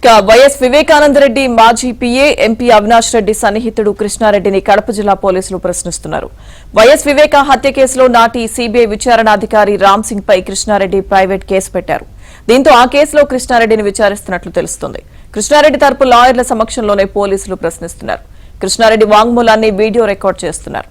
YS Vivekananda Reddy మాజీ PA MP Avinash Reddy సన్నిహితుడు కృష్ణారెడ్డిని కడప జిల్లా పోలీసులు ప్రశ్నిస్తున్నారు. వైఎస్ వివేక హత్య కేసులో నాటి సీబీఐ విచారణాధికారి రామ్ సింగ్ పై కృష్ణారెడ్డి ప్రైవేట్ కేసు పెట్టారు. దీంతో ఆ కేసులో కృష్ణారెడ్డిని విచారిస్తున్నట్లు తెలుస్తోంది. కృష్ణారెడ్డి తరపు లాయర్ల సమక్షంలోనే పోలీసులు ప్రశ్నిస్తున్నారు. కృష్ణారెడ్డి వాంగ్మూలాన్ని వీడియో రికార్డు చేస్తున్నారు.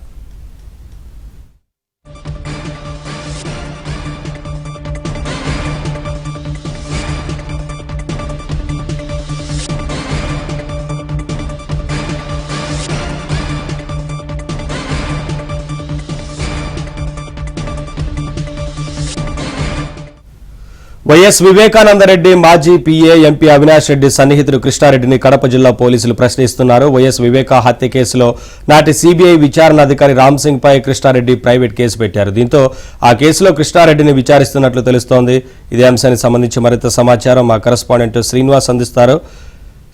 వైఎస్ వివేకానందరెడ్డి మాజీ పీఏ ఎంపీ అవినాష్ రెడ్డి సన్నిహితుడు కృష్ణారెడ్డిని కడప జిల్లా పోలీసులు ప్రశ్నిస్తున్నారు. వైఎస్ వివేక హత్య కేసులో నాటి సీబీఐ విచారణాధికారి రామ్ సింగ్ పై కృష్ణారెడ్డి ప్రైవేట్ కేసు పెట్టారు. దీంతో ఆ కేసులో కృష్ణారెడ్డిని విచారిస్తున్నట్లు తెలుస్తోంది. ఇదే అంశానికి సంబంధించి మరింత సమాచారం మా కరెస్పాండెంట్ శ్రీనివాస్ అందిస్తారు.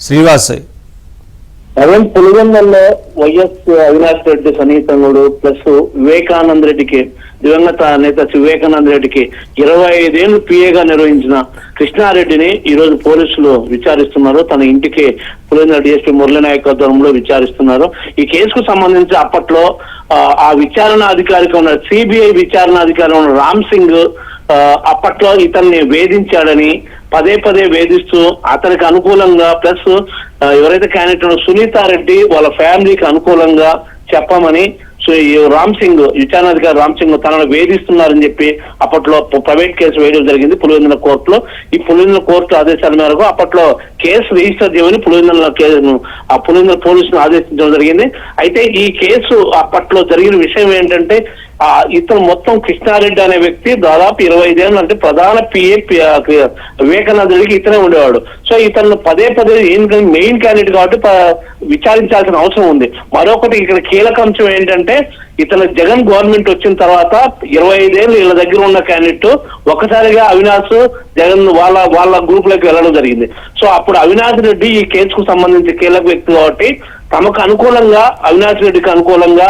శ్రీనివాస్, పులివెందులలో వైఎస్ అవినాష్ రెడ్డి సన్నిహితుడు ప్లస్ వివేకానంద రెడ్డికి దివంగత నేత వివేకానంద రెడ్డికి 25 ఏళ్లు పిఏగా నిర్వహించిన కృష్ణారెడ్డిని ఈ రోజు పోలీసులు విచారిస్తున్నారు. తన ఇంటికి పులివెందుల డిఎస్పీ మురళీనాయక్ ఆధ్వర్యంలో విచారిస్తున్నారు. ఈ కేసుకు సంబంధించి అప్పట్లో ఆ విచారణ అధికారిగా ఉన్న సిబిఐ విచారణ అధికారి ఉన్న రామ్ సింగ్ అప్పట్లో ఇతన్ని వేధించాడని పదే వేధిస్తూ అతనికి అనుకూలంగా ప్లస్ ఎవరైతే క్యాండిడేట్ సునీతారెడ్డి వాళ్ళ ఫ్యామిలీకి అనుకూలంగా చెప్పమని రామ్ సింగ్ విచారణాధికారి రామ్ సింగ్ తనను వేధిస్తున్నారని చెప్పి అప్పట్లో ప్రైవేట్ కేసు వేయడం జరిగింది పులివెందుల కోర్టులో. ఈ పులివెందుల కోర్టు ఆదేశాల మేరకు అప్పట్లో కేసు రిజిస్టర్ చేయమని పులివెందుల పోలీసులు ఆదేశించడం జరిగింది. అయితే ఈ కేసు అప్పట్లో జరిగిన విషయం ఏంటంటే ఇతను మొత్తం కృష్ణారెడ్డి అనే వ్యక్తి దాదాపు 25 ఏళ్ళు అంటే ప్రధాన పిఏ వివేకానంద రెడ్డికి ఇతనే ఉండేవాడు. సో ఇతను పదే మెయిన్ క్యాండిడేట్ కాబట్టి విచారించాల్సిన అవసరం ఉంది. మరొకటి ఇక్కడ కీలక అంశం ఏంటంటే ఇతను జగన్ గవర్నమెంట్ వచ్చిన తర్వాత 25 ఏళ్ళు వీళ్ళ దగ్గర ఉన్న క్యాండిడేట్ ఒక్కసారిగా అవినాష్ జగన్ వాళ్ళ గ్రూప్ లోకి వెళ్ళడం జరిగింది. సో అప్పుడు అవినాష్ రెడ్డి ఈ కేసుకు సంబంధించి కీలక వ్యక్తి కాబట్టి తమకు అనుకూలంగా అవినాష్ రెడ్డికి అనుకూలంగా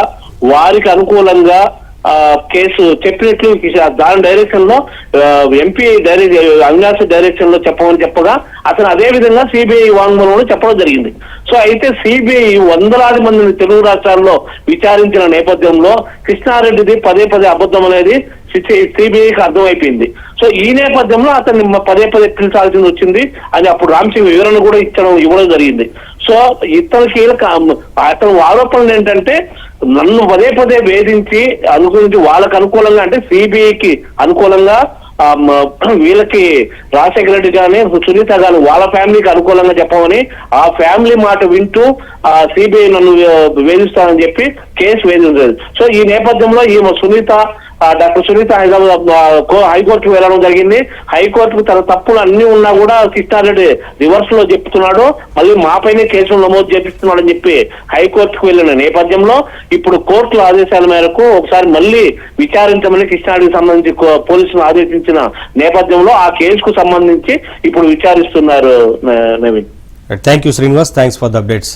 వారికి అనుకూలంగా కేసు చెప్పినట్లు దాని డైరెక్షన్ లో ఎంపీ అవినాష్ డైరెక్షన్ లో చెప్పగా అతను అదే విధంగా సిబిఐ వాంగ్మూలంలో చెప్పడం జరిగింది. సో అయితే సిబిఐ వందలాది మందిని తెలుగు రాష్ట్రాల్లో విచారించిన నేపథ్యంలో కృష్ణారెడ్డిది పదే అబద్ధం అనేది సిబిఐకి అర్థమైపోయింది. సో ఈ నేపథ్యంలో అతన్ని పదే పిలిచాల్సింది వచ్చింది అని అప్పుడు రామ్ సింగ్ వివరణ కూడా ఇవ్వడం జరిగింది. సో ఇతనికి అతను ఆరోపణలు ఏంటంటే నన్ను పదే వేధించి అనుకూలించి వాళ్ళకు అనుకూలంగా అంటే సిబిఐకి అనుకూలంగా వీళ్ళకి రాజశేఖర రెడ్డి కానీ సునీత గాని వాళ్ళ ఫ్యామిలీకి అనుకూలంగా చెప్పమని ఆ ఫ్యామిలీ మాట వింటూ సిబిఐ నన్ను వేధిస్తానని చెప్పి కేసు వేధించారు. సో ఈ నేపథ్యంలో ఈమె డాక్టర్ సునీత హైకోర్టుకు వెళ్ళడం జరిగింది. హైకోర్టుకు తన తప్పులు అన్ని ఉన్నా కూడా కృష్ణారెడ్డి రివర్స్ లో చెప్తున్నాడు, మళ్ళీ మాపైనే కేసులు నమోదు చేపిస్తున్నాడు అని చెప్పి హైకోర్టుకు వెళ్ళిన నేపథ్యంలో ఇప్పుడు కోర్టుల ఆదేశాల మేరకు ఒకసారి మళ్ళీ విచారించమని కృష్ణారెడ్డికి సంబంధించి పోలీసులు ఆదేశించిన నేపథ్యంలో ఆ కేసుకు సంబంధించి ఇప్పుడు విచారిస్తున్నారు. Naveen, thank you Srinivas, thanks for the updates.